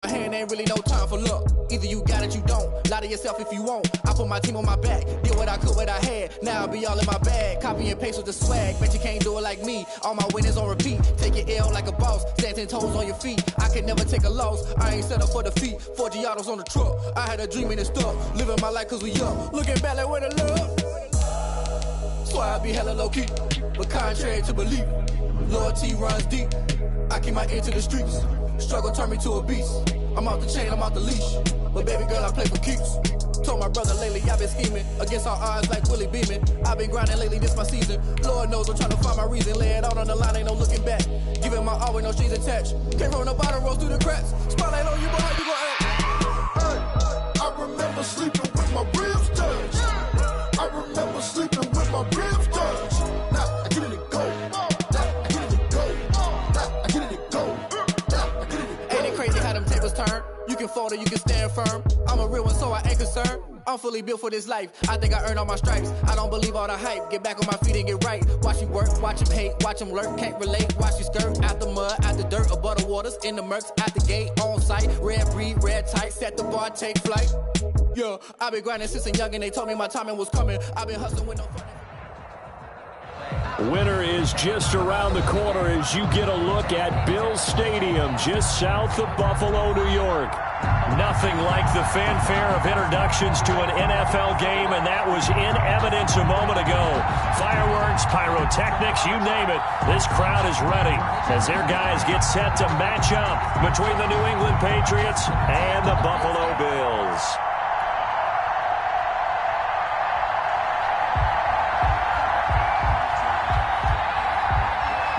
Hand ain't really no time for luck. Either you got it, you don't. Lie to yourself if you won't. I put my team on my back. Did what I could, what I had. Now I'll be all in my bag. Copy and paste with the swag. Bet you can't do it like me. All my winners on repeat. Take your L like a boss. Stand 10 toes on your feet. I can never take a loss. I ain't set up for defeat. 4 Giottos on the truck. I had a dream and it stuck. Living my life cause we young. Looking back like where the love. So I be hella low key. But contrary to belief, loyalty runs deep. I keep my ear to the streets. Struggle turned me to a beast. I'm off the chain, I'm off the leash. But baby girl, I play for keeps. Told my brother lately, I've been scheming. Against all odds like Willie Beeman. I've been grinding lately, this my season. Lord knows I'm trying to find my reason. Lay it out on the line, ain't no looking back. Giving my all with no strings attached. Came from the bottom, rose through the cracks. Spotlight on you, boy, how you gon' act? Hey, I remember sleeping with my ribs touched. I remember sleeping with my ribs touched. Now I get it and go. Now I get it and go. Now I get it and go. Ain't it crazy how them tables turn? You can fold or you can stand firm. I'm a real one, so I ain't concerned. I'm fully built for this life. I think I earned all my stripes. I don't believe all the hype. Get back on my feet and get right. Watch you work, watch him hate, watch him lurk. Can't relate, watch you skirt. Out the mud, out the dirt, above the waters, in the murks, at the gate, on site. Red breed, red tight, set the bar, take flight. Yeah, I've been grinding since a young and they told me my timing was coming. I've been hustling with no fun. Winter is just around the corner as you get a look at Bills Stadium, just south of Buffalo, New York. Nothing like the fanfare of introductions to an NFL game, and that was in evidence a moment ago. Fireworks, pyrotechnics, you name it. This crowd is ready as their guys get set to match up between the New England Patriots and the Buffalo Bills.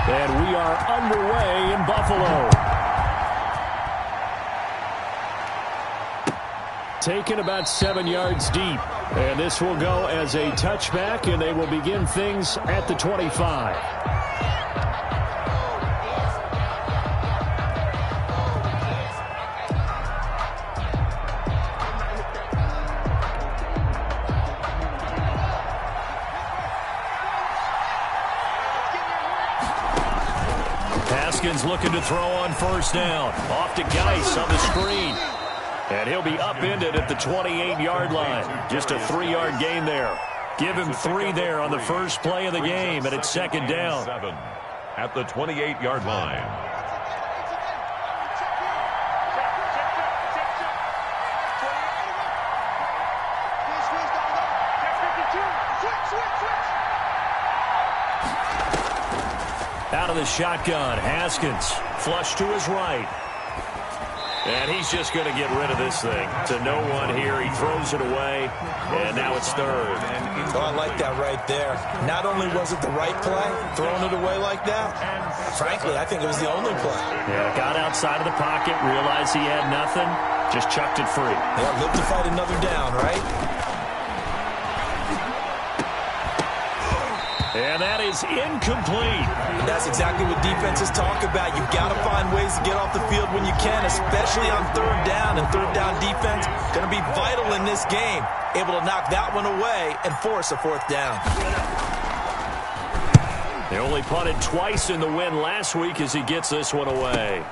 And we are underway in Buffalo. Taken about 7 yards deep. And this will go as a touchback, and they will begin things at the 25. Haskins looking to throw on first down. Off to Geis on the screen. And he'll be upended at the 28-yard line. Just a 3-yard gain there. Give him 3 there on the first play of the game, and it's second down. 7 at the 28-yard line. Out of the shotgun, Haskins flush to his right. And he's just going to get rid of this thing to no one here. He throws it away, and now it's third. Oh, I like that right there. Not only was it the right play, throwing it away like that, frankly, I think it was the only play. Yeah, got outside of the pocket, realized he had nothing, just chucked it free. Yeah, live to fight another down, right? And that is incomplete. And that's exactly what defenses talk about. You've got to find ways to get off the field when you can, especially on third down. And third down defense going to be vital in this game. Able to knock that one away and force a fourth down. They only punted twice in the win last week as he gets this one away.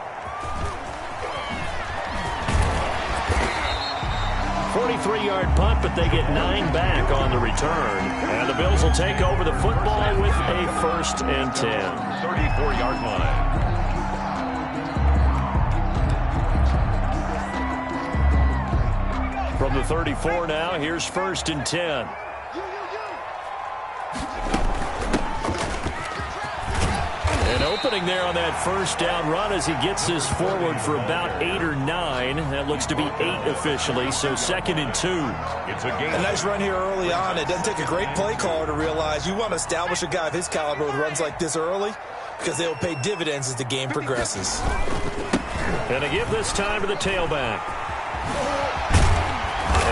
43-yard punt, but they get 9 back on the return. And the Bills will take over the football with a 1st and 10. 34-yard line. From the 34 now, here's 1st and 10. An opening there on that first down run as he gets this forward for about 8 or 9. That looks to be 8 officially, so 2nd and 2. It's a game. A nice run here early on. It doesn't take a great play caller to realize you want to establish a guy of his caliber with runs like this early because they will pay dividends as the game progresses. And to give this time to the tailback.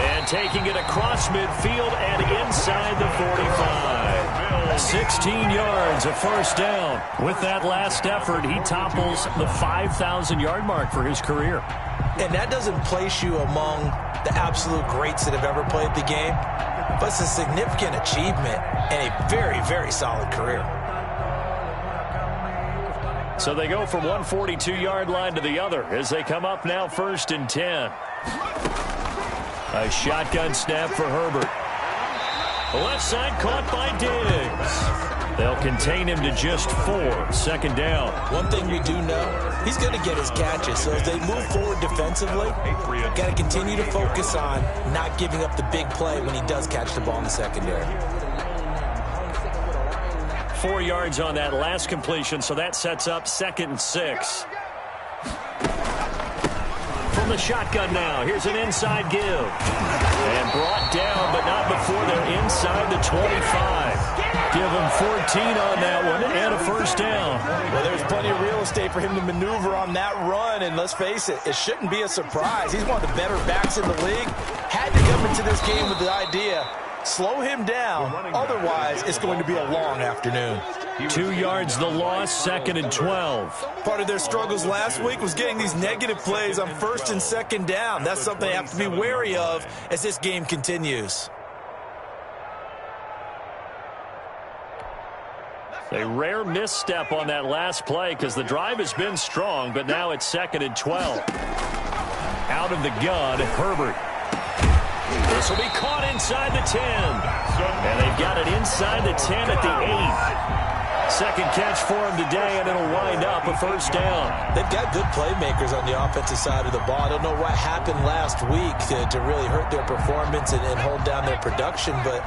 And taking it across midfield and inside the 45. 16 yards, a first down. With that last effort, he topples the 5,000-yard mark for his career. And that doesn't place you among the absolute greats that have ever played the game, but it's a significant achievement and a very, very solid career. So they go from one 42-yard line to the other as they come up now 1st and 10. A shotgun snap for Herbert. Left side caught by Diggs. They'll contain him to just 4. 2nd down. One thing we do know, he's going to get his catches. So as they move forward defensively, got to continue to focus on not giving up the big play when he does catch the ball in the secondary. 4 yards on that last completion, so that sets up 2nd and 6. From the shotgun now, here's an inside give. And brought down, but not before they're inside the 25. Give him 14 on that one and a 1st down. Well, there's plenty of real estate for him to maneuver on that run, and let's face it, it shouldn't be a surprise. He's one of the better backs in the league. Had to come into this game with the idea, slow him down, otherwise it's going to be a long afternoon. 2 yards the loss, 2nd and 12. Part of their struggles last week was getting these negative plays on 1st and 2nd down. That's something they have to be wary of as this game continues. A rare misstep on that last play because the drive has been strong, but now it's 2nd and 12. Out of the gun, Herbert. This will be caught inside the 10. And they've got it inside the 10 at the 8. 2nd catch for him today, and it'll wind up a 1st down. They've got good playmakers on the offensive side of the ball. I don't know what happened last week to really hurt their performance and hold down their production, but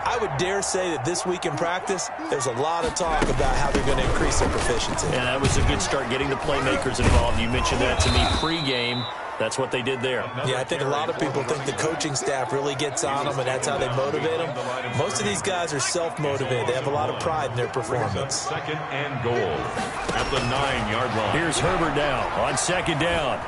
I would dare say that this week in practice, there's a lot of talk about how they're going to increase their proficiency. And that was a good start, getting the playmakers involved. You mentioned that to me pregame. That's what they did there. Yeah, I think a lot of people think the coaching staff really gets on them, and that's how they motivate them. Most of these guys are self-motivated. They have a lot of pride in their performance. 2nd and goal at the 9-yard line. Here's Herbert now on 2nd down.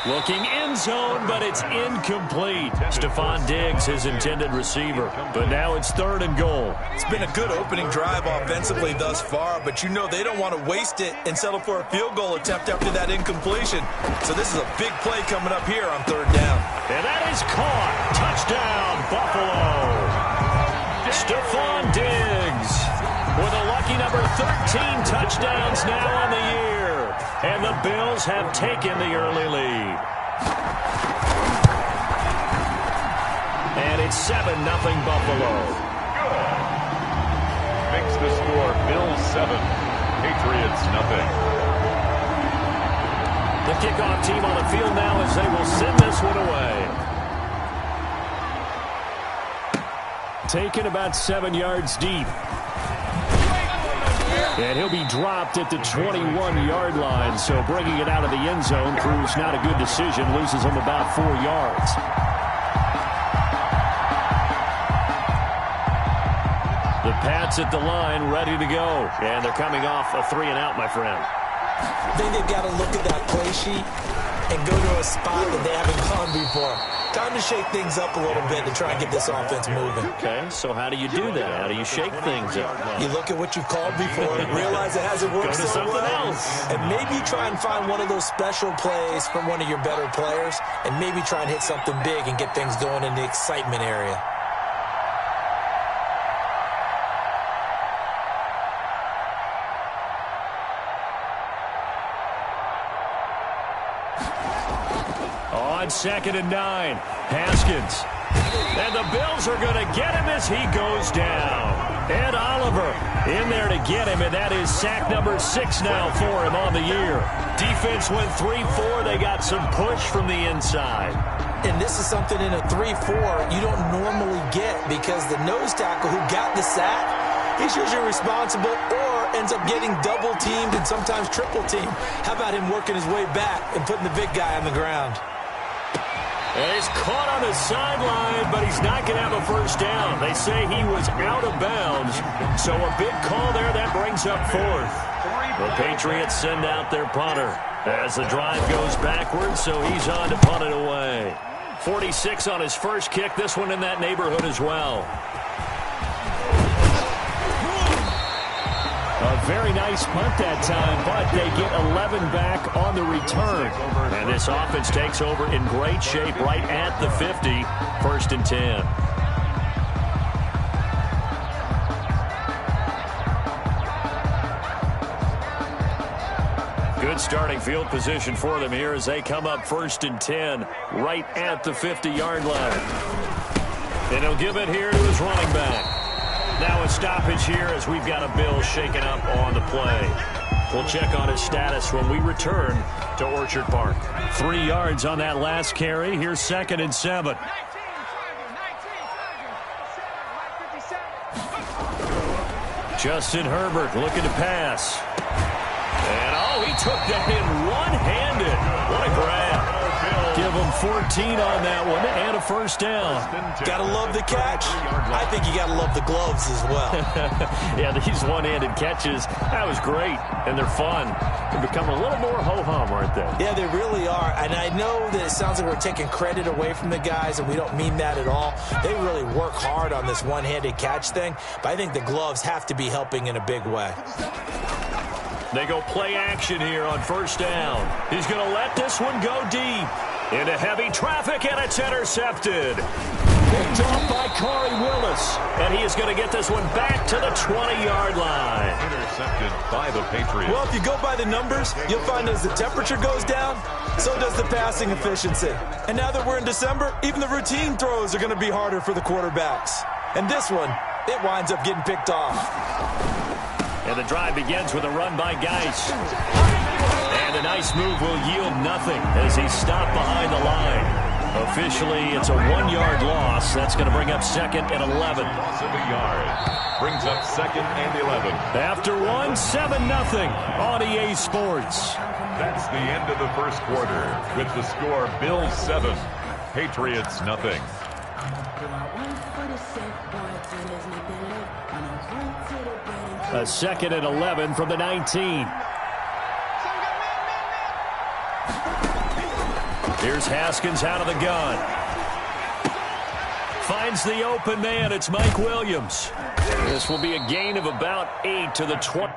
Looking end zone, but it's incomplete. Stephon Diggs, his intended receiver. But now it's 3rd and goal. It's been a good opening drive offensively thus far, but you know they don't want to waste it and settle for a field goal attempt after that incompletion. So this is a big play coming up here on 3rd down. And that is caught. Touchdown, Buffalo. Stephon Diggs with a lucky number 13 touchdowns now on the year. And the Bills have taken the early lead. And it's 7-0 Buffalo. Good. Makes the score Bills 7, Patriots nothing. The kickoff team on the field now as they will send this one away. Taken about 7 yards deep. And he'll be dropped at the 21-yard line, so bringing it out of the end zone proves not a good decision, loses him about 4 yards. The Pats at the line, ready to go. And they're coming off a 3-and-out, my friend. I think they've got to look at that play sheet and go to a spot that they haven't gone before. Time to shake things up a little bit to try and get this offense moving. Okay, so how do you do that? How do you shake things up? You look at what you've called before, realize it hasn't worked so well, and maybe try and find one of those special plays from one of your better players, and maybe try and hit something big and get things going in the excitement area. On 2nd and 9, Haskins. And the Bills are going to get him as he goes down. Ed Oliver in there to get him, and that is sack number 6 now for him on the year. Defense went 3-4. They got some push from the inside. And this is something in a 3-4 you don't normally get because the nose tackle who got the sack, he's usually responsible or ends up getting double-teamed and sometimes triple-teamed. How about him working his way back and putting the big guy on the ground? And he's caught on the sideline, but he's not going to have a 1st down. They say he was out of bounds, so a big call there. That brings up 4th. The Patriots send out their punter as the drive goes backwards, so he's on to punt it away. 46 on his first kick, this one in that neighborhood as well. A very nice punt that time, but they get 11 back on the return. And this offense takes over in great shape right at the 50, 1st and 10. Good starting field position for them here as they come up 1st and 10 right at the 50-yard line. And he'll give it here to his running back. Now a stoppage here as we've got a Bill shaken up on the play. We'll check on his status when we return to Orchard Park. 3 yards on that last carry. Here's 2nd and 7. Justin Herbert looking to pass. And, oh, he took that in one-handed. What a grab. Give him 14 on that one and a 1st down. Gotta love the catch. I think you gotta love the gloves as well. Yeah, these one-handed catches, that was great, and they're fun. They're becoming a little more ho-hum, aren't they? Yeah, they really are, and I know that it sounds like we're taking credit away from the guys, and we don't mean that at all. They really work hard on this one-handed catch thing, but I think the gloves have to be helping in a big way. They go play action here on 1st down. He's going to let this one go deep. Into heavy traffic, and it's intercepted. Picked off by Corey Willis. And he is going to get this one back to the 20-yard line. Intercepted by the Patriots. Well, if you go by the numbers, you'll find as the temperature goes down, so does the passing efficiency. And now that we're in December, even the routine throws are going to be harder for the quarterbacks. And this one, it winds up getting picked off. And the drive begins with a run by Geis. And a nice move will yield nothing as he's stopped behind the line. Officially, it's a 1-yard loss. That's going to bring up 2nd and 11. Loss of a yard. Brings up 2nd and 11. After 1, 7-0 on EA Sports. That's the end of the 1st quarter with the score Bills 7, Patriots nothing. A 2nd and 11 from the 19. Here's Haskins out of the gun. Finds the open man. It's Mike Williams. This will be a gain of about 8 to the 20.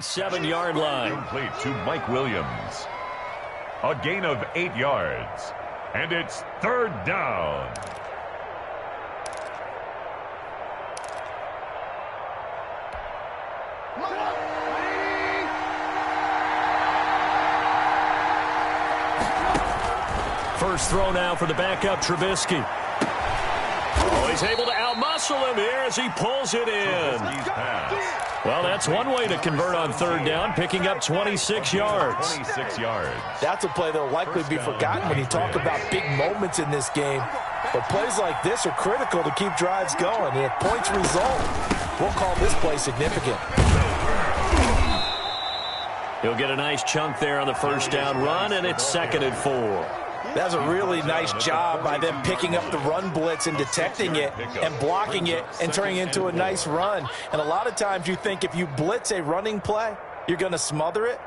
Seven-yard line. Complete to Mike Williams. A gain of 8 yards. And it's 3rd down. First throw now for the backup, Trubisky. Oh, he's able to outmuscle him here as he pulls it in. Well, that's one way to convert on 3rd down, picking up 26 yards. 26 yards. That's a play that will likely be forgotten when you talk about big moments in this game. But plays like this are critical to keep drives going. And if points result, we'll call this play significant. He'll get a nice chunk there on the 1st down run, and it's 2nd and 4. That's a really nice job by them picking up the run blitz and detecting it and blocking it and turning it into a nice run. And a lot of times you think if you blitz a running play, you're going to smother it.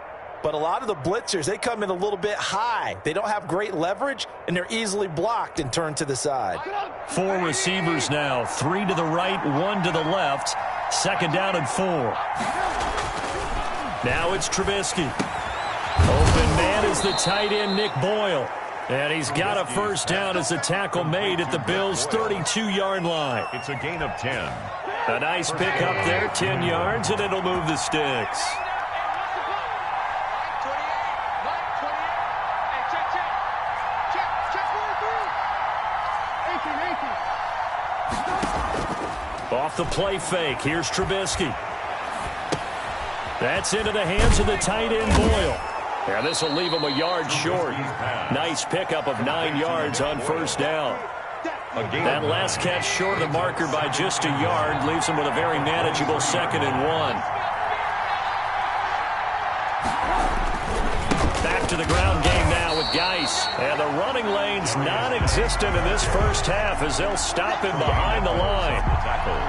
But a lot of the blitzers, they come in a little bit high. They don't have great leverage, and they're easily blocked and turned to the side. 4 receivers now, 3 to the right, 1 to the left. 2nd down and 4. Now it's Trubisky. Open man is the tight end, Nick Boyle. And he's got a 1st down as the tackle made at the Bills' 32-yard line. It's a gain of 10. A nice pick up there, 10 yards, and it'll move the sticks. Off the play fake, here's Trubisky. That's into the hands of the tight end, Boyle. Yeah, this will leave him a yard short. Nice pickup of 9 yards on 1st down. That last catch short of the marker by just a yard leaves him with a very manageable 2nd and 1. Back to the ground game now with Geis. And the running lane's non-existent in this first half as they'll stop him behind the line.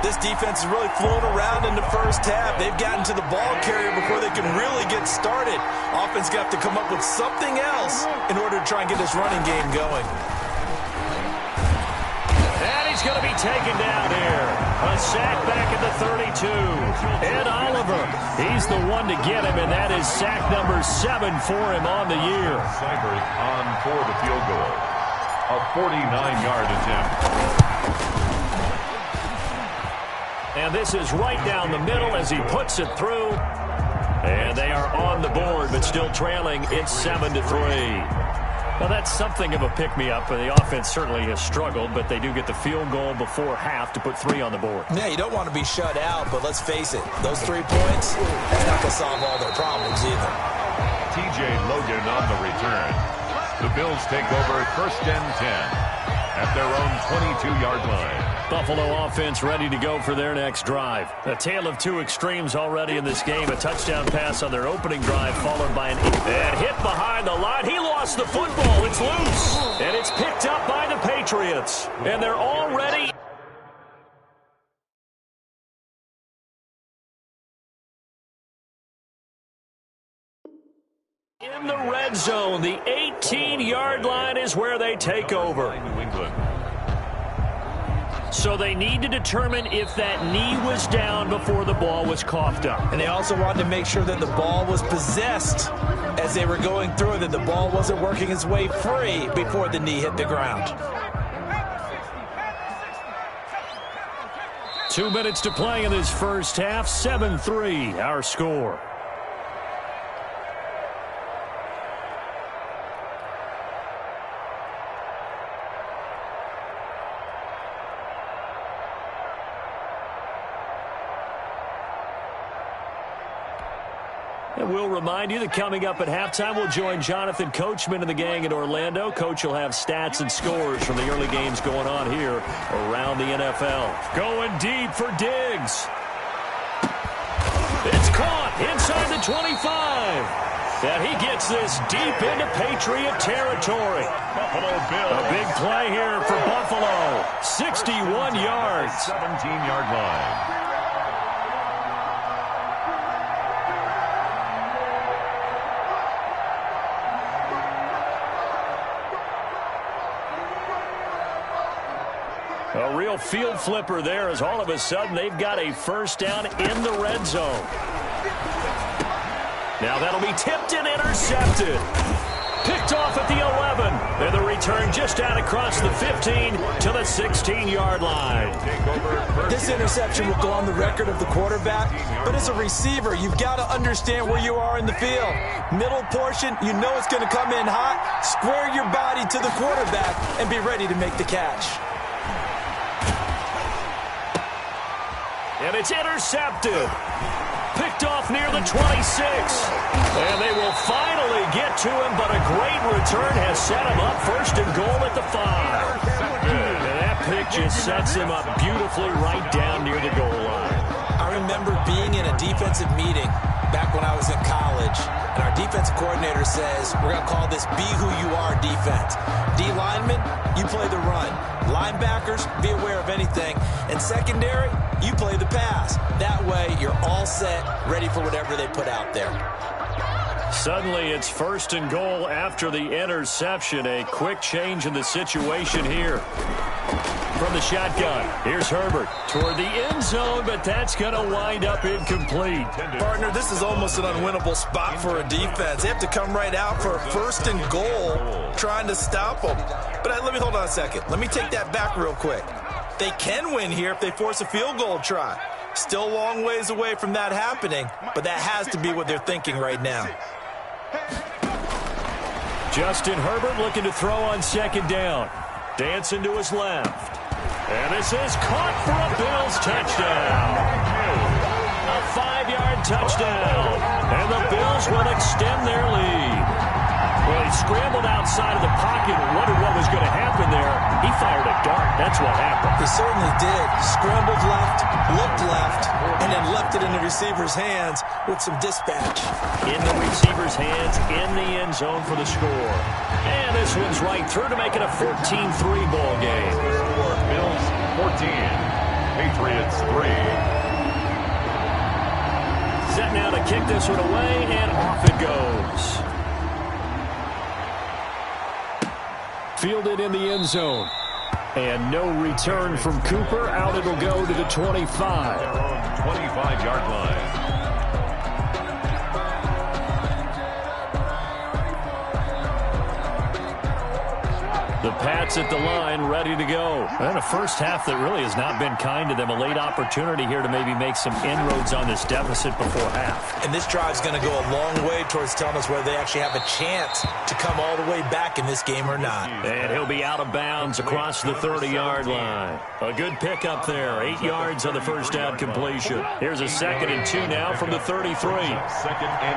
This defense is really flown around in the first half. They've gotten to the ball carrier before they can really get started. Offense got to come up with something else in order to try and get this running game going. And he's going to be taken down here. A sack back at the 32. Ed Oliver, he's the one to get him, and that is sack number 7 for him on the year. Seibert on for the field goal. A 49-yard attempt. And this is right down the middle as he puts it through. And they are on the board, but still trailing. It's 7-3. Well, that's something of a pick-me-up. The offense certainly has struggled, but they do get the field goal before half to put 3 on the board. Yeah, you don't want to be shut out, but let's face it, those 3 points, that's not going to solve all their problems either. TJ Logan on the return. The Bills take over 1st and 10 at their own 22-yard line. Buffalo offense ready to go for their next drive. A tale of 2 extremes already in this game. A touchdown pass on their opening drive followed by an hit behind the line. He lost the football. It's loose. And it's picked up by the Patriots. And they're already in the red zone. The 18-yard line is where they take over. New England. So they need to determine if that knee was down before the ball was coughed up. And they also wanted to make sure that the ball was possessed as they were going through, that the ball wasn't working its way free before the knee hit the ground. 2 minutes to play in this first half. 7-3, our score. And we'll remind you that coming up at halftime, we'll join Jonathan Coachman and the gang in Orlando. Coach will have stats and scores from the early games going on here around the NFL. Going deep for Diggs. It's caught inside the 25. And he gets this deep into Patriot territory. Buffalo Bills. A big play here for Buffalo. 61 yards. 17-yard line. A real field flipper there as all of a sudden they've got a first down in the red zone. Now that'll be tipped and intercepted. Picked off at the 11. And the return just out across the 15 to the 16-yard line. This interception will go on the record of the quarterback, but as a receiver, you've got to understand where you are in the field. Middle portion, you know it's going to come in hot. Square your body to the quarterback and be ready to make the catch. And it's intercepted. Picked off near the 26. And they will finally get to him, but a great return has set him up 1st and goal at the 5. And that pick just sets him up beautifully right down near the goal line. I remember being in a defensive meeting back when I was in college, and our defensive coordinator says, we're going to call this be who you are defense. D linemen, you play the run. Linebackers, be aware of anything. And secondary, you play the pass. That way, you're all set, ready for whatever they put out there. Suddenly, it's 1st and goal after the interception. A quick change in the situation here. From the shotgun, here's Herbert toward the end zone, but that's going to wind up incomplete. Partner, this is almost an unwinnable spot for a defense. They have to come right out for a 1st and goal, trying to stop them. But let me hold on a second. Let me take that back real quick. They can win here if they force a field goal try. Still a long ways away from that happening, but that has to be what they're thinking right now. Justin Herbert looking to throw on 2nd down. Dancing to his left. And this is caught for a Bills touchdown. A 5-yard touchdown. And the Bills will extend their lead. Well, he scrambled outside of the pocket and wondered what was going to happen there. He fired a dart. That's what happened. He certainly did. Scrambled left, looked left, and then left it in the receiver's hands with some dispatch. In the receiver's hands, in the end zone for the score. And this one's right through to make it a 14-3 ball game. Bills 14, Patriots 3. Set now to kick this one away, and off it goes. Fielded in the end zone. And no return from Cooper. Out it'll go to the 25. Their own 25-yard line. The Pats at the line, ready to go. And a first half that really has not been kind to them. A late opportunity here to maybe make some inroads on this deficit before half. And this drive's going to go a long way towards telling us whether they actually have a chance to come all the way back in this game or not. And he'll be out of bounds across the 30-yard line. A good pickup there. 8 yards on the first down completion. Here's a 2nd and 2 now from the 33. 2nd and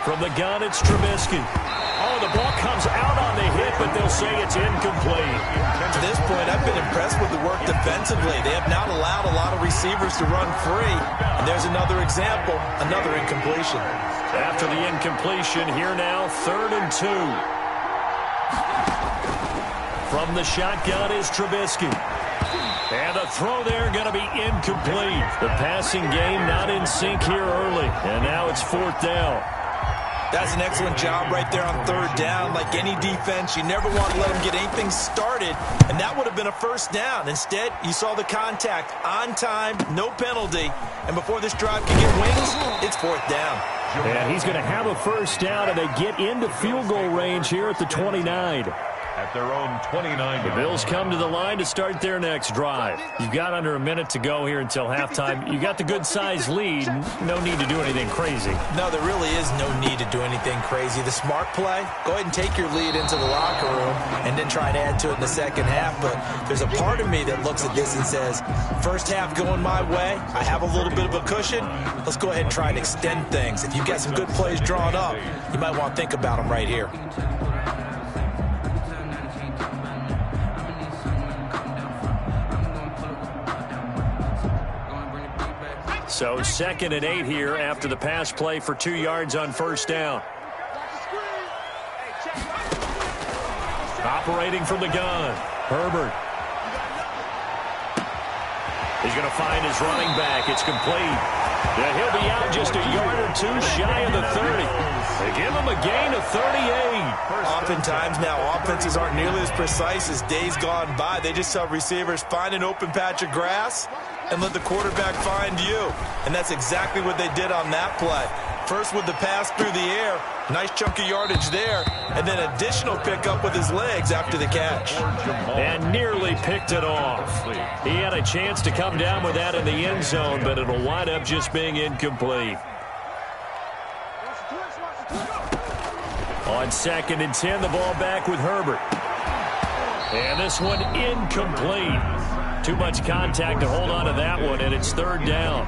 2. From the gun, it's Trubisky. Oh, the ball comes out on the hit, but they'll say it's incomplete. To this point, I've been impressed with the work defensively. They have not allowed a lot of receivers to run free. And there's another example, another incompletion. After the incompletion, here now, 3rd and 2. From the shotgun is Trubisky. And the throw there going to be incomplete. The passing game not in sync here early. And now it's 4th down. That's an excellent job right there on 3rd down. Like any defense, you never want to let them get anything started, and that would have been a first down. Instead, you saw the contact on time, no penalty, and before this drive can get wings, it's 4th down. And he's going to have a first down, and they get into field goal range here at the 29. At their own 29. The Bills come to the line to start their next drive. You've got under a minute to go here until halftime. You got the good-sized lead. No need to do anything crazy. No, there really is no need to do anything crazy. The smart play, go ahead and take your lead into the locker room and then try to add to it in the second half. But there's a part of me that looks at this and says, first half going my way, I have a little bit of a cushion. Let's go ahead and try and extend things. If you've got some good plays drawn up, you might want to think about them right here. So 2nd and 8 here after the pass play for 2 yards on first down. Operating from the gun, Herbert. He's going to find his running back. It's complete. And he'll be out just a yard or two shy of the 30. They give him a gain of 38. Oftentimes now, offenses aren't nearly as precise as days gone by. They just tell receivers, find an open patch of grass and let the quarterback find you. And that's exactly what they did on that play. First with the pass through the air, nice chunk of yardage there, and then additional pickup with his legs after the catch. And nearly picked it off. He had a chance to come down with that in the end zone, but it'll wind up just being incomplete. On 2nd and 10, the ball back with Herbert. And this one incomplete. Too much contact to hold on to that one, and it's 3rd down.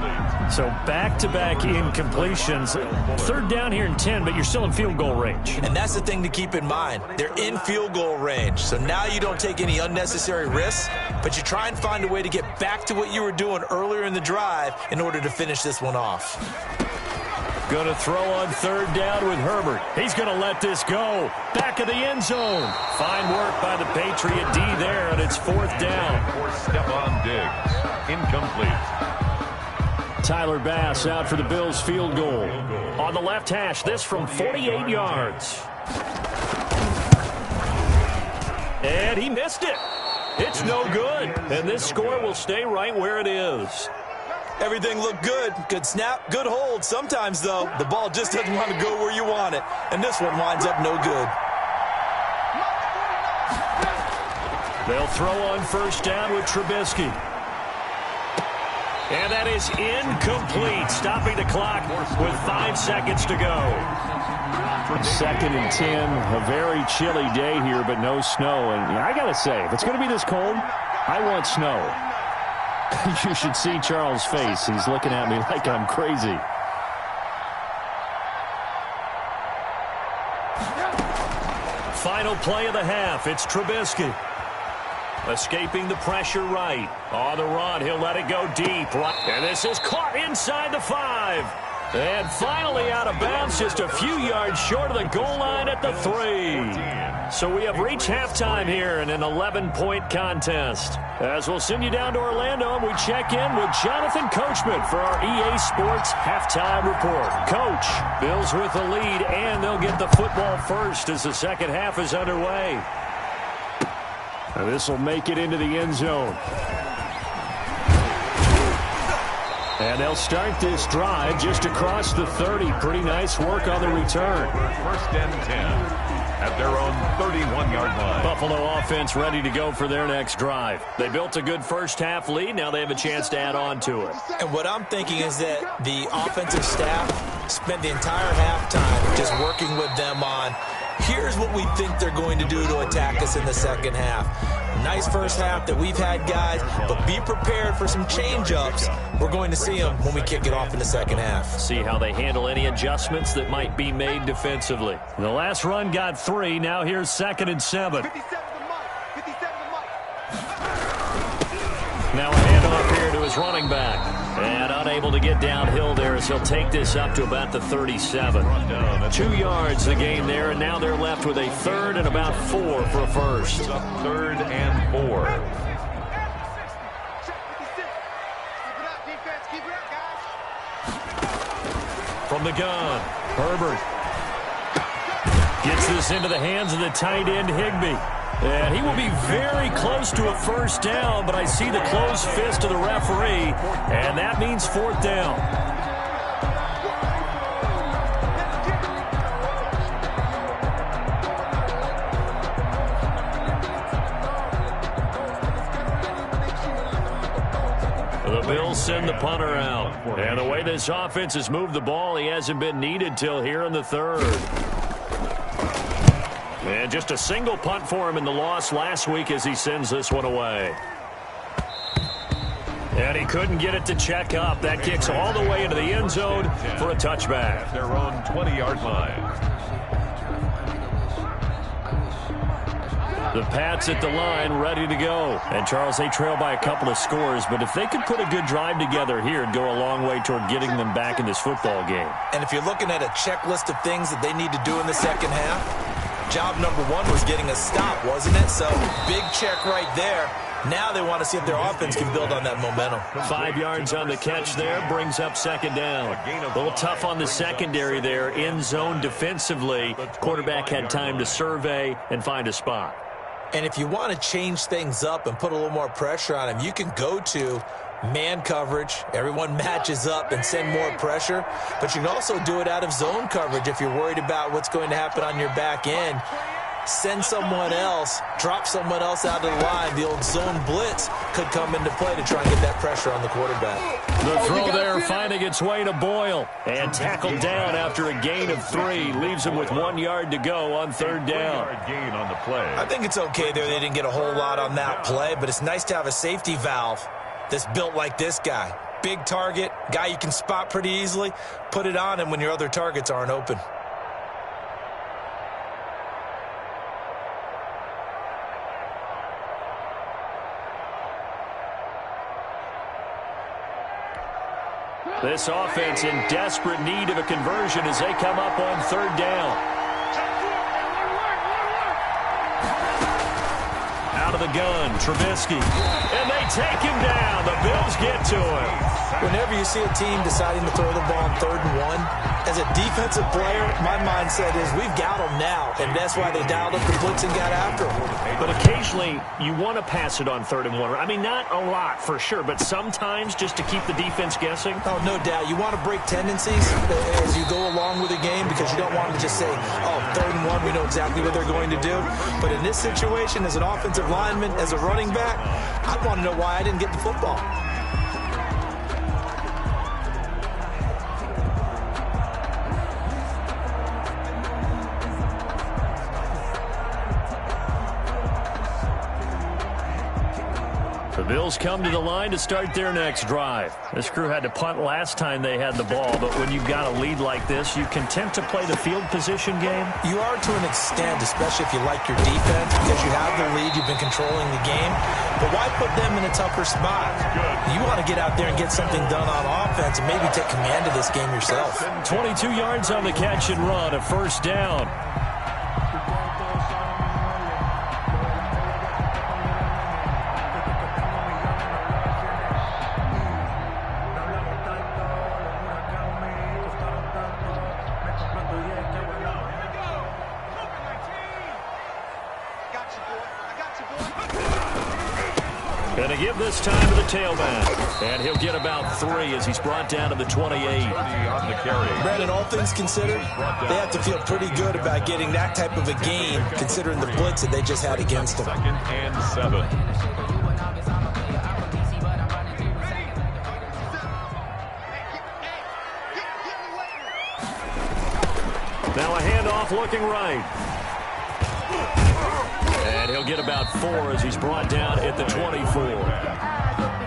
So back-to-back incompletions. 3rd down here in 10, but you're still in field goal range. And that's the thing to keep in mind. They're in field goal range. So now you don't take any unnecessary risks, but you try and find a way to get back to what you were doing earlier in the drive in order to finish this one off. Going to throw on 3rd down with Herbert. He's going to let this go. Back of the end zone. Fine work by the Patriot D there, and it's 4th down. For Stephon Diggs. Incomplete. Tyler Bass out for the Bills field goal. On the left hash, this from 48 yards. And he missed it. It's no good. And this score will stay right where it is. Everything looked good. Good snap, good hold. Sometimes, though, the ball just doesn't want to go where you want it. And this one winds up no good. They'll throw on first down with Trubisky. And that is incomplete, stopping the clock with 5 seconds to go. 2nd and 10, a very chilly day here, but no snow. And I got to say, if it's going to be this cold, I want snow. You should see Charles' face. He's looking at me like I'm crazy. final play of the half. It's Trubisky. Escaping the pressure right. On the run, he'll let it go deep. And this is caught inside the 5. And finally out of bounds, just a few yards short of the goal line at the 3. So we have reached halftime here in an 11-point contest. As we'll send you down to Orlando, and we check in with Jonathan Coachman for our EA Sports Halftime Report. Coach, Bills with the lead, and they'll get the football first as the second half is underway. This will make it into the end zone. And they'll start this drive just across the 30. Pretty nice work on the return. First and 10 at their own 31-yard line. Buffalo offense ready to go for their next drive. They built a good first-half lead. Now they have a chance to add on to it. And what I'm thinking is that the offensive staff spent the entire halftime just working with them on, here's what we think they're going to do to attack us in the second half. Nice first half that we've had, guys, but be prepared for some change-ups. We're going to see them when we kick it off in the second half. See how they handle any adjustments that might be made defensively. The last run got 3. Now here's 2nd and 7. Now a handoff here to his running back. And unable to get downhill there as he'll take this up to about the 37. 2 yards the gain there, and now they're left with a 3rd and about 4 for a first. 3rd and 4. From the gun, Herbert gets this into the hands of the tight end, Higbee. And he will be very close to a first down, but I see the closed fist of the referee, and that means 4th down. The Bills send the punter out. And the way this offense has moved the ball, he hasn't been needed till here in the 3rd. And just a single punt for him in the loss last week as he sends this one away. And he couldn't get it to check up. That kicks all the way into the end zone for a touchback. Their own 20-yard line. The Pats at the line ready to go. And, Charles, they trail by a couple of scores, but if they could put a good drive together here, it'd go a long way toward getting them back in this football game. And if you're looking at a checklist of things that they need to do in the second half, job number 1 was getting a stop, wasn't it? So, big check right there. Now they want to see if their offense can build on that momentum. 5 yards on the catch there, brings up 2nd down. A little tough on the secondary there, in zone defensively. Quarterback had time to survey and find a spot. And if you want to change things up and put a little more pressure on him, you can go to man coverage. Everyone matches up and send more pressure. But you can also do it out of zone coverage if you're worried about what's going to happen on your back end. Send someone else, drop someone else out of the line. The old zone blitz could come into play to try and get that pressure on the quarterback. The throw there finding its way to Boyle. And tackled down after a gain of 3. Leaves him with 1 yard to go on 3rd down. Gain on the play. I think it's okay there. They didn't get a whole lot on that play, but it's nice to have a safety valve that's built like this guy. Big target, guy you can spot pretty easily. Put it on him when your other targets aren't open. This offense in desperate need of a conversion as they come up on 3rd down. Out of the gun, Trubisky. And they take him down. The Bills get to him. Whenever you see a team deciding to throw the ball on 3rd and 1, as a defensive player, my mindset is we've got them now, and that's why they dialed up the blitz and got after them. But occasionally, you want to pass it on 3rd and 1. I mean, not a lot for sure, but sometimes just to keep the defense guessing. Oh, no doubt. You want to break tendencies as you go along with the game because you don't want to just say, oh, 3rd and 1, we know exactly what they're going to do. But in this situation, as an offensive lineman, as a running back, I want to know why I didn't get the football. The Bills come to the line to start their next drive. This crew had to punt last time they had the ball, but when you've got a lead like this, you content to play the field position game? You are to an extent, especially if you like your defense, because you have the lead, you've been controlling the game. But why put them in a tougher spot? You want to get out there and get something done on offense and maybe take command of this game yourself. 22 yards on the catch and run, a first down. Going to give this time to the tailback. And he'll get about 3 as he's brought down to the 28. On the carry. Brandon, all things considered, they have to feel pretty good about getting that type of a gain, considering the blitz that they just had against them. 2nd and 7. Now a handoff looking right. And he'll get about 4 as he's brought down at the 24.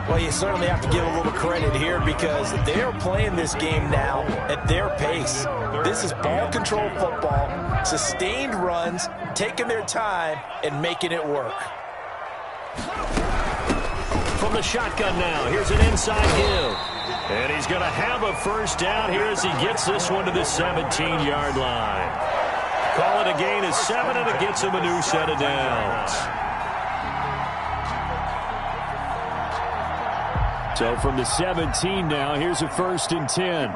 Well, you certainly have to give a little credit here because they're playing this game now at their pace. This is ball control football, sustained runs, taking their time, and making it work. From the shotgun now, here's an inside give. And he's going to have a first down here as he gets this one to the 17-yard line. Call it a gain of 7, and it gets him a new set of downs. So from the 17 now, here's a 1st and 10.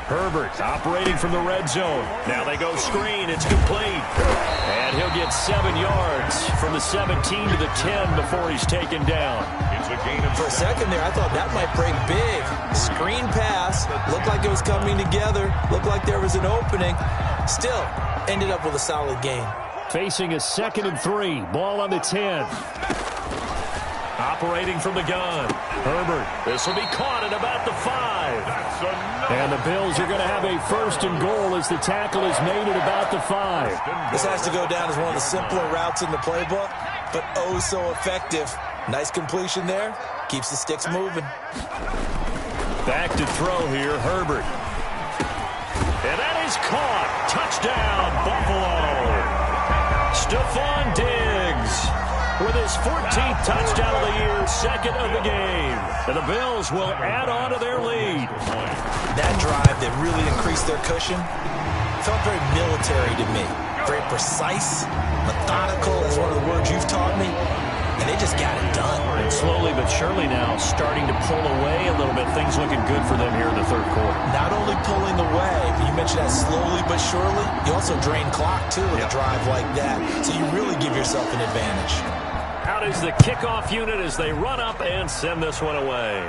Herbert operating from the red zone. Now they go screen. It's complete. And he'll get 7 yards from the 17 to the 10 before he's taken down. It's a gain of For a second there, I thought that might break big. Screen pass. Looked like it was coming together. Looked like there was an opening. Still, ended up with a solid gain. Facing a 2nd and 3. Ball on the 10. Operating from the gun. Herbert. This will be caught at about the 5. And the Bills are going to have a 1st and goal as the tackle is made at about the 5. This has to go down as one of the simpler routes in the playbook, but oh so effective. Nice completion there. Keeps the sticks moving. Back to throw here, Herbert. And that is caught. Touchdown, Buffalo. Stephon Diggs with his 14th touchdown of the year, 2nd of the game. And the Bills will add on to their lead. That drive that really increased their cushion felt very military to me. Very precise, methodical, that's one of the words you've taught me. And they just got it done. And slowly but surely now starting to pull away a little bit. Things looking good for them here in the 3rd quarter. Not only pulling away, but you mentioned that slowly but surely. You also drain clock, too, with a drive like that. So you really give yourself an advantage. Out is the kickoff unit as they run up and send this one away.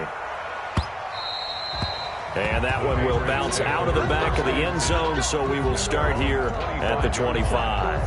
And that one will bounce out of the back of the end zone, so we will start here at the 25.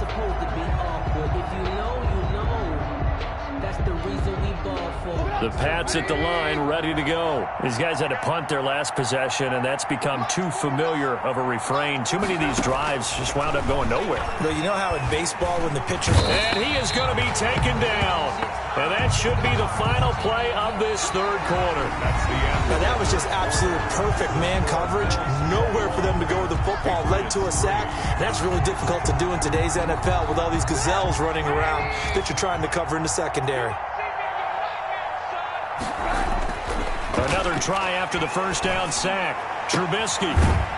The Pats at the line, ready to go. These guys had to punt their last possession, and that's become too familiar of a refrain. Too many of these drives just wound up going nowhere. Well, you know how in baseball when the pitcher... And he is going to be taken down. And that should be the final play of this 3rd quarter. That's the end. Now, that was just absolute perfect man coverage. Nowhere for them to go with the football. Led to a sack. That's really difficult to do in today's NFL with all these gazelles running around that you're trying to cover in the secondary. Another try after the 1st down sack. Trubisky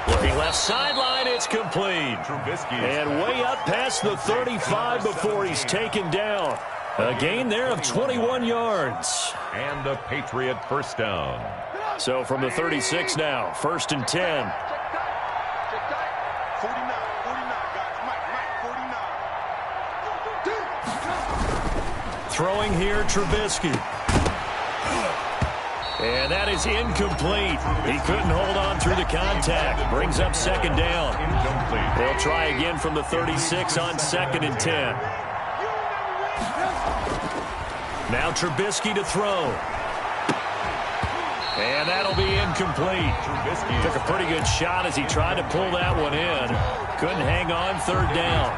looking left sideline. It's complete. Trubisky. And way up past the 35 before he's taken down. A gain there of 21 yards. And a Patriot 1st down. So from the 36 now, 1st and 10. 49. Throwing here, Trubisky. And that is incomplete. He couldn't hold on through the contact. Brings up 2nd down. Incomplete. They'll try again from the 36 on 2nd and 10. Now Trubisky to throw. And that'll be incomplete. Took a pretty good shot as he tried to pull that one in. Couldn't hang on third down.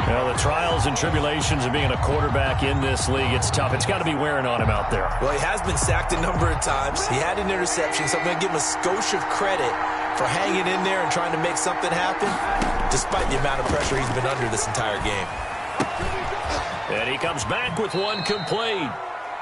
Well, the trials and tribulations of being a quarterback in this league, it's tough. It's got to be wearing on him out there. Well, he has been sacked a number of times. He had an interception, so I'm going to give him a skosh of credit for hanging in there and trying to make something happen, despite the amount of pressure he's been under this entire game. And he comes back with one complete.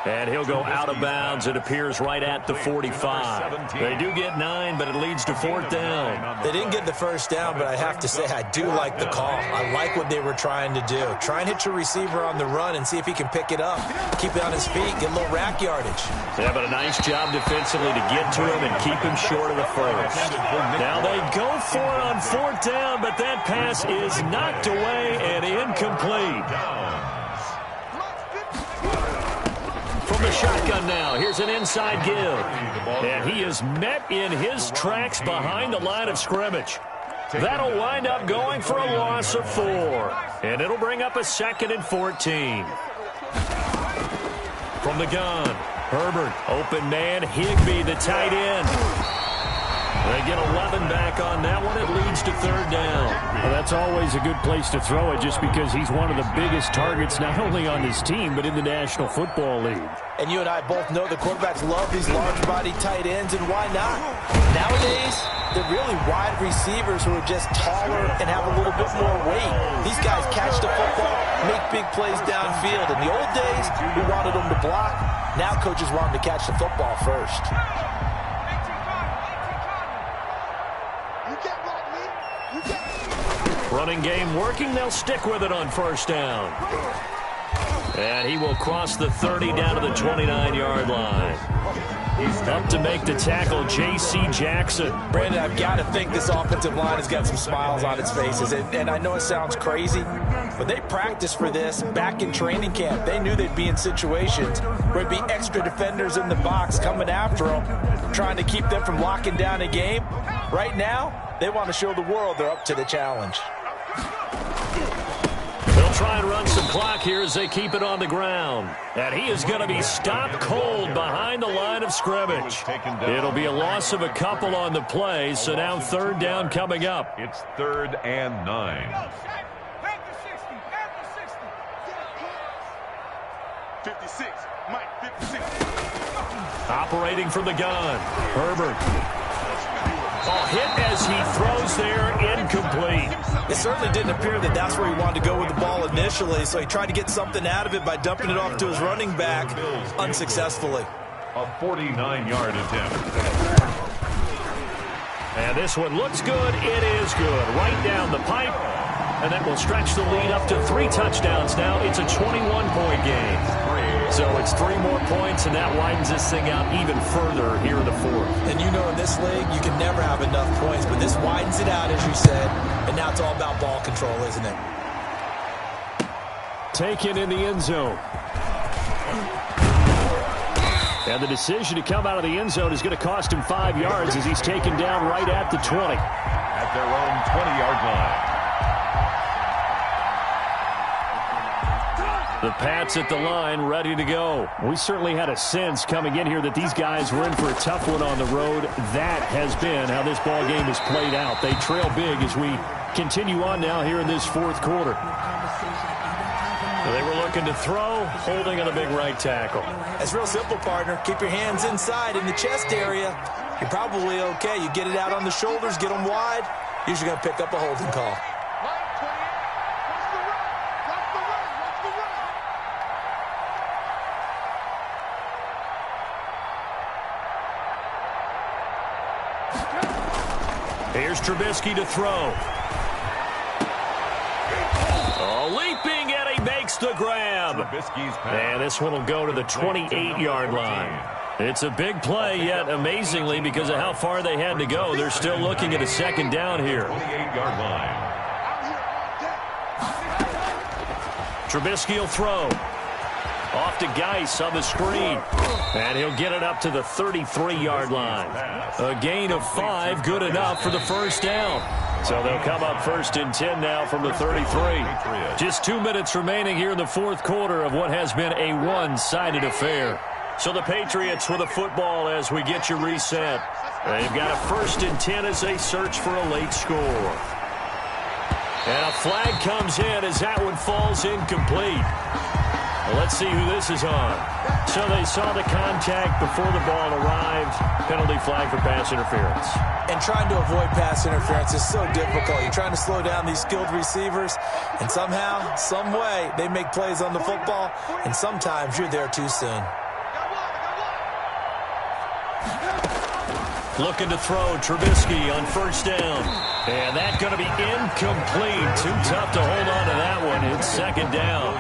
And he'll go out of bounds. It appears right at the 45. They do get 9, but it leads to 4th down. They didn't get the first down, but I have to say I do like the call. I like what they were trying to do. Try and hit your receiver on the run and see if he can pick it up. Keep it on his feet, get a little rack yardage. Yeah, but a nice job defensively to get to him and keep him short of the first. Now they go for it on 4th down, but that pass is knocked away and incomplete. From the shotgun now, here's an inside give. And he is met in his tracks behind the line of scrimmage. That'll wind up going for a loss of 4. And it'll bring up a 2nd and 14. From the gun, Herbert, open man, Higbee, the tight end. They get 11 back on that one. It leads to 3rd down. Well, that's always a good place to throw it just because he's one of the biggest targets not only on his team but in the National Football League. And you and I both know the quarterbacks love these large-body tight ends, and why not? Nowadays, they're really wide receivers who are just taller and have a little bit more weight. These guys catch the football, make big plays downfield. In the old days, we wanted them to block. Now coaches want them to catch the football first. Running game working. They'll stick with it on 1st down. And he will cross the 30 down to the 29-yard line. Up to make the tackle, J.C. Jackson. Brandon, I've got to think this offensive line has got some smiles on its faces. And I know it sounds crazy, but they practiced for this back in training camp. They knew they'd be in situations where there'd be extra defenders in the box coming after them, trying to keep them from locking down a game. Right now, they want to show the world they're up to the challenge. They'll try and run some clock here as they keep it on the ground. And he is going to be stopped cold behind the line of scrimmage. It'll be a loss of a couple on the play, so now 3rd down coming up. It's 3rd and 9. 56, Mike, 56. Operating from the gun, Herbert. Hit as he throws there, incomplete. It certainly didn't appear that that's where he wanted to go with the ball initially, so he tried to get something out of it by dumping it off to his running back unsuccessfully. A 49-yard attempt. And this one looks good. It is good. Right down the pipe. And that will stretch the lead up to 3 touchdowns now. It's a 21-point game. So it's 3 more points, and that widens this thing out even further here in the 4th. And you know in this league, you can never have enough points, but this widens it out, as you said, and now it's all about ball control, isn't it? Taken in the end zone. And the decision to come out of the end zone is going to cost him 5 yards as he's taken down right at the 20. At their own 20-yard line. The Pats at the line, ready to go. We certainly had a sense coming in here that these guys were in for a tough one on the road. That has been how this ball game has played out. They trail big as we continue on now here in this 4th quarter. They were looking to throw, holding on a big right tackle. It's real simple, partner. Keep your hands inside in the chest area. You're probably okay. You get it out on the shoulders, get them wide. Usually going to pick up a holding call. Here's Trubisky to throw. Leaping, and he makes the grab. And this one will go to the 28-yard line. It's a big play, yet amazingly, because of how far they had to go, they're still looking at a 2nd down here. 28-yard line. Trubisky will throw. Off to Geis on the screen. And he'll get it up to the 33-yard line. A gain of 5, good enough for the 1st down. So they'll come up 1st and 10 now from the 33. Just 2 minutes remaining here in the 4th quarter of what has been a one-sided affair. So the Patriots with a football as we get you reset. They've got a 1st and 10 as they search for a late score. And a flag comes in as that one falls incomplete. Well, let's see who this is on. So they saw the contact before the ball arrived. Penalty flag for pass interference. And trying to avoid pass interference is so difficult. You're trying to slow down these skilled receivers, and somehow, some way, they make plays on the football, and sometimes you're there too soon. Looking to throw, Trubisky on 1st down. And that's going to be incomplete. Too tough to hold on to that one. It's 2nd down.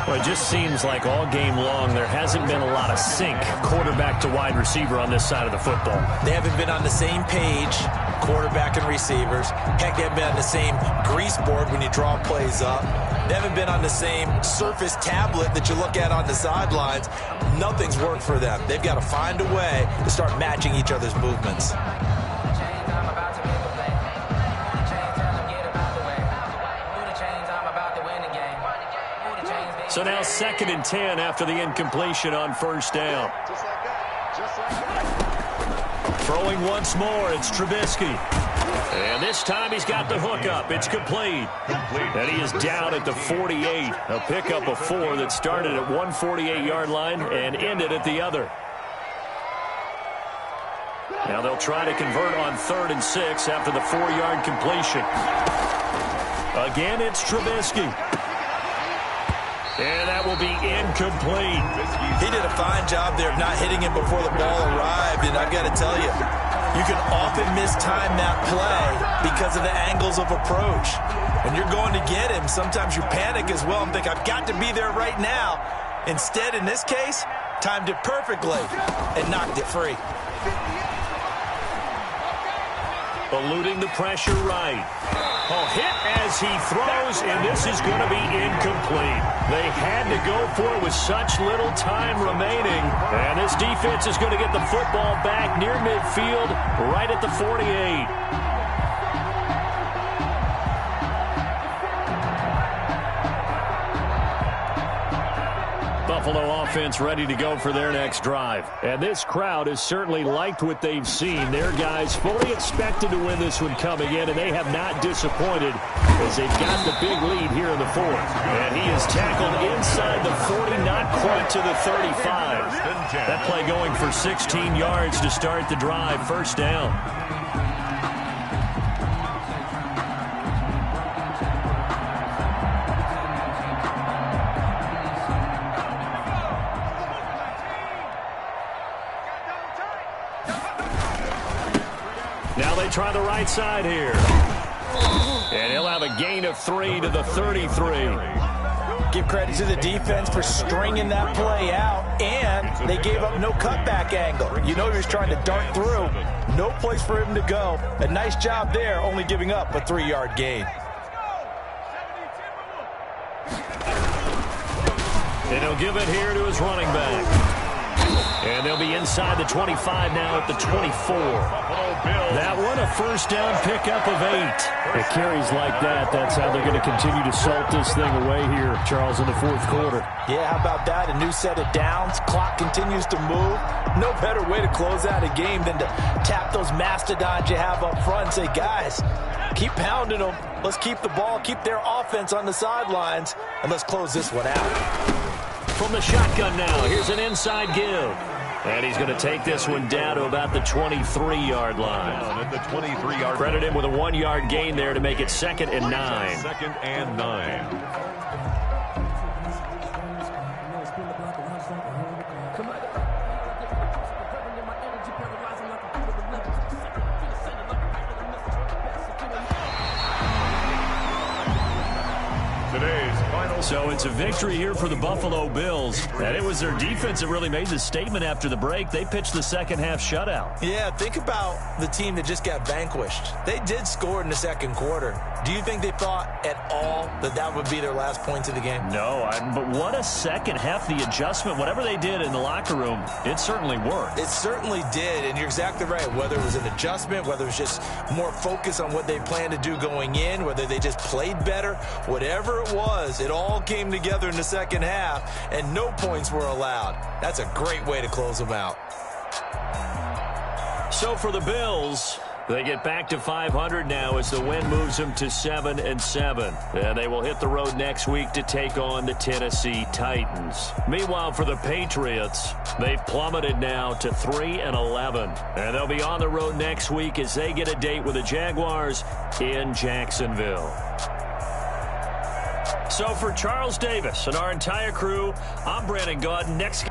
Well, it just seems like all game long there hasn't been a lot of sync quarterback to wide receiver on this side of the football. They haven't been on the same page, quarterback and receivers. Heck, they haven't been on the same grease board when you draw plays up. They haven't been on the same Surface tablet that you look at on the sidelines. Nothing's worked for them. They've got to find a way to start matching each other's movements. So now 2nd and 10 after the incompletion on 1st down. Throwing once more, it's Trubisky. And this time he's got the hook up. It's complete. And he is down at the 48. A pickup of 4 that started at 148-yard line and ended at the other. Now they'll try to convert on 3rd and 6 after the 4-yard completion. Again, it's Trubisky. And that will be incomplete. He did a fine job there of not hitting him before the ball arrived, and I've got to tell you, you can often mistime that play because of the angles of approach. When you're going to get him, sometimes you panic as well and think, I've got to be there right now. Instead, in this case, timed it perfectly and knocked it free. Eluding the pressure right. Oh, hit as he throws, and this is going to be incomplete. They had to go for it with such little time remaining. And this defense is going to get the football back near midfield, right at the 48. Buffalo offense ready to go for their next drive. And this crowd has certainly liked what they've seen. Their guys fully expected to win this one coming in, and they have not disappointed as they've got the big lead here in the 4th. And he is tackled inside the 40, not quite to the 35. That play going for 16 yards to start the drive. 1st down. Try the right side here. And he'll have a gain of 3 to the 33. Give credit to the defense for stringing that play out, and they gave up no cutback angle. You know he was trying to dart through. No place for him to go. A nice job there, only giving up a 3-yard gain. And he'll give it here to his running back. And they'll be inside the 25 now at the 24. That one, a 1st down pickup of 8. It carries like that. That's how they're going to continue to salt this thing away here, Charles, in the 4th quarter. Yeah, how about that? A new set of downs. Clock continues to move. No better way to close out a game than to tap those mastodons you have up front and say, guys, keep pounding them. Let's keep the ball, keep their offense on the sidelines, and let's close this one out. From the shotgun now, here's an inside give. And he's going to take this one down to about the 23-yard line. Credit him with a 1-yard gain there to make it 2nd and 9. 2nd and 9. So it's a victory here for the Buffalo Bills. And it was their defense that really made the statement after the break. They pitched the second-half shutout. Yeah, think about the team that just got vanquished. They did score in the 2nd quarter. Do you think they thought at all that that would be their last points of the game? No, but what a second half. The adjustment, whatever they did in the locker room, it certainly worked. It certainly did, and you're exactly right. Whether it was an adjustment, whether it was just more focus on what they planned to do going in, whether they just played better, whatever it was, it all all came together in the second half, and no points were allowed. That's a great way to close them out. So for the Bills, they get back to 500 now as the win moves them to 7-7. And they will hit the road next week to take on the Tennessee Titans. Meanwhile, for the Patriots, they've plummeted now to 3-11. And they'll be on the road next week as they get a date with the Jaguars in Jacksonville. So for Charles Davis and our entire crew, I'm Brandon Gaudin. Next.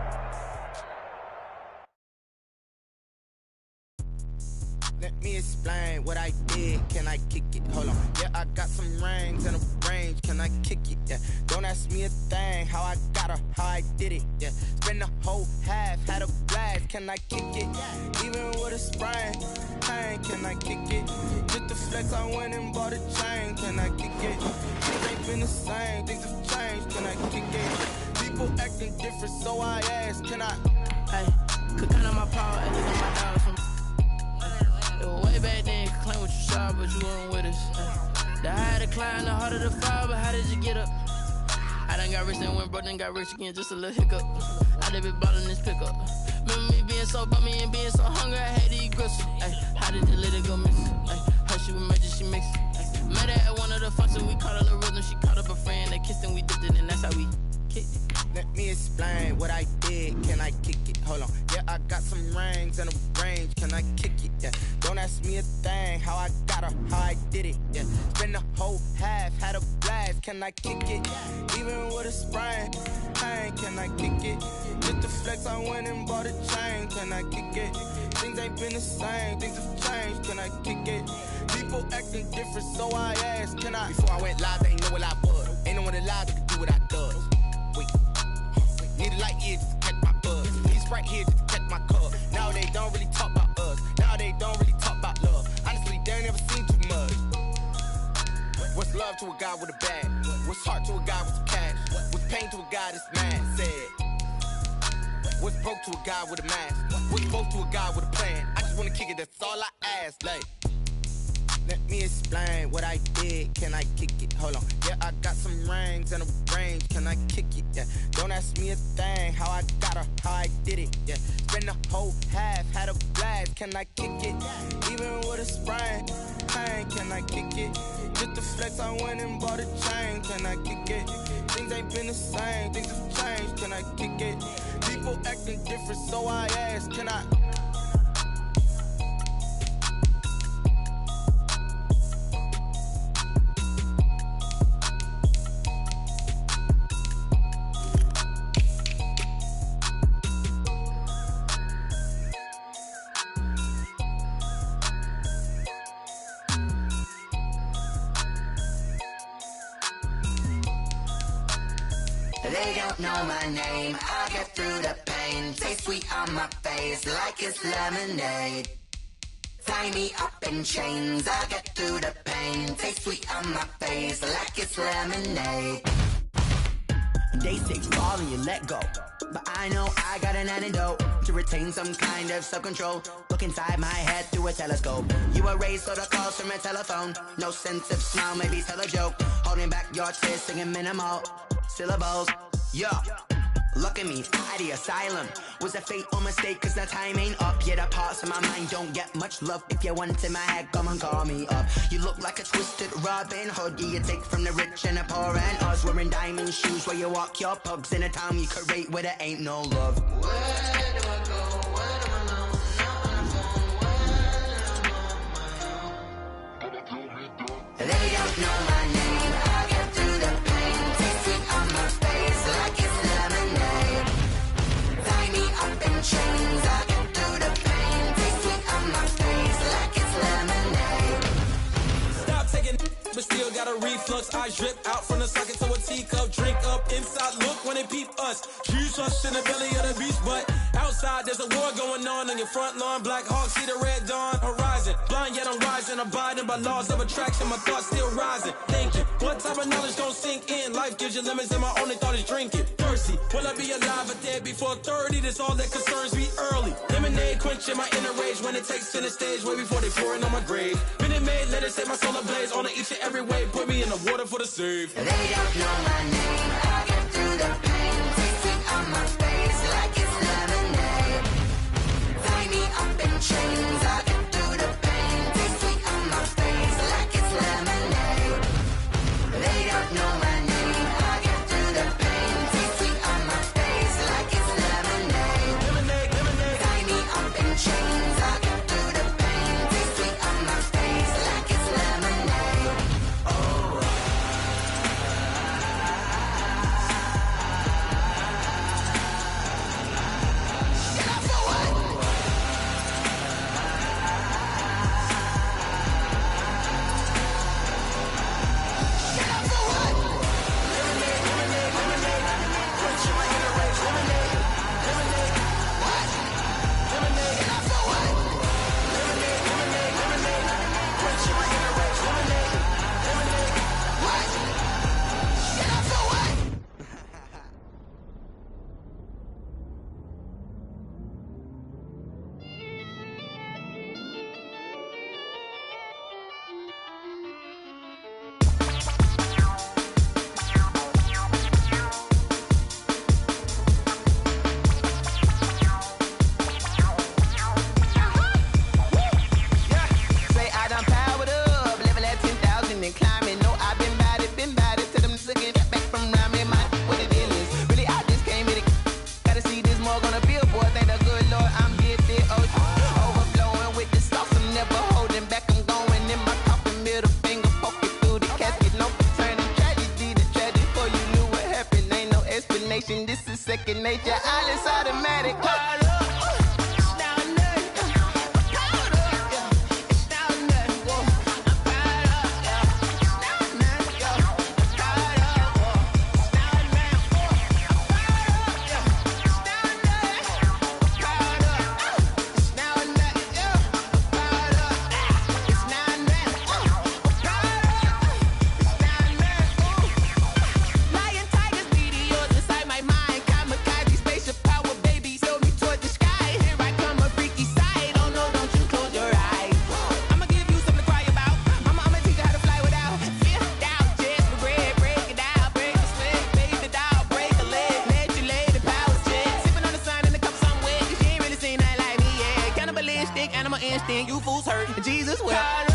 Let me explain what I did. Can I kick it? Hold on. Yeah, I got some rings and a range. Can I kick it? Yeah. Don't ask me a thing. How I got her, how I did it. Yeah. Spend the whole half, had a blast. Can I kick it? Even with a sprain. Pain, can I kick it? Just the flex, I went and bought a chain. Can I kick it? Things ain't been the same. Things have changed. Can I kick it? People acting different, so I ask. Can I? Hey, could count on my power and look on my dogs from. Way back then, you could claim what you saw, but you weren't with us. The higher the climb, the harder the fall, but how did you get up? I done got rich and went broke, then got rich again, just a little hiccup. I done been ballin' this pickup. Remember me being so bummy and being so hungry, I had to eat gristle. Ay, how did you let it go missing? How she was major, she mixed it. Met her at one of the functions, we caught a little rhythm, she caught up a friend, they kissed and we dipped it, and that's how we kicked it. Let me explain what I did. Can I kick it? Hold on. Yeah, I got some rings and a range. Can I kick it? Yeah. Don't ask me a thing. How I got her, how I did it. Yeah. Spend the whole half, had a blast. Can I kick it? Even with a sprain. Pain, can I kick it? Just the flex, I went and bought a chain. Can I kick it? Things ain't been the same. Things have changed. Can I kick it? People acting different, so I asked. Can I? Before I went live, they ain't know what I was. Ain't no one alive that could do what I does. Wait. Need a light year just to catch my buzz. Need Sprite here just to catch my cup. Now they don't really talk about us. Now they don't really talk about love. Honestly, they ain't never seen too much. What's love to a guy with a bag? What's heart to a guy with some cash? What's pain to a guy that's mad? Said. What's broke to a guy with a mask? What's broke to a guy with a plan? I just wanna kick it, that's all I ask. Like, let me explain what I did. Can I kick it? Hold on. Yeah, I got some rings and a range. Can I kick it? Yeah. Don't ask me a thing. How I got her, how I did it. Yeah. Spend the whole half, had a blast. Can I kick it? Even with a sprain. Pain, can I kick it? Just the flex, I went and bought a chain. Can I kick it? Things ain't been the same. Things have changed. Can I kick it? People acting different, so I ask. Can I? They don't know my name, I get through the pain. Taste sweet on my face like it's lemonade. Tie me up in chains, I get through the pain. Taste sweet on my face like it's lemonade. They say fall and you let go, but I know I got an antidote to retain some kind of self-control. Look inside my head through a telescope. You erase all the calls from a telephone. No sense of smile, maybe tell a joke. Holding back your tears, singing minimal syllables. Yeah, look at me, out the asylum. Was a fate or mistake, cause the time ain't up. Yeah, the parts of my mind don't get much love. If you want in my head, come and call me up. You look like a twisted Robin Hood. Yeah, you take from the rich and the poor and us. Wearing diamond shoes where you walk your pugs. In a town you create where there ain't no love. Where do I go? Where do I know? Now I'm home. When I'm on my own. They don't know my name. I get through the pain. Taste sweet on my face like it's lemonade. Tie me up in chains. I get through the pain. Taste sweet on my face like it's lemonade. Stop taking, but still got a reflux. Eyes drip out from the socket to a teacup. Drink up inside, look when they peep us. Juice us in the belly of the beast, but out Outside, there's a war going on your front lawn. Black Hawk, see the red dawn horizon. Blind yet I'm rising, abiding by laws of attraction. My thoughts still rising. Thinking, what type of knowledge gon' sink in? Life gives you limits, and my only thought is drinking. Thirsty, will I be alive or dead before 30? That's all that concerns me early. Lemonade quenching my inner rage when it takes center stage, way before they pour it on my grave. Minute Maid, let it set my soul ablaze. On each and every way, put me in the water for the save. They don't know my name. I get through the pain, tasting on my face like it's lemonade. Tie me up in chains. I get through the pain, tasting on my face like it's lemonade. They don't know my name. I get through the pain, tasting on my face like it's lemonade. Lemonade, lemonade. Tie me up in chains. I get through the pain, tasting on my face like it's lemonade. Oh. This is second nature, all is automatic. Instinct, animal instinct, you fools hurt. Jesus will.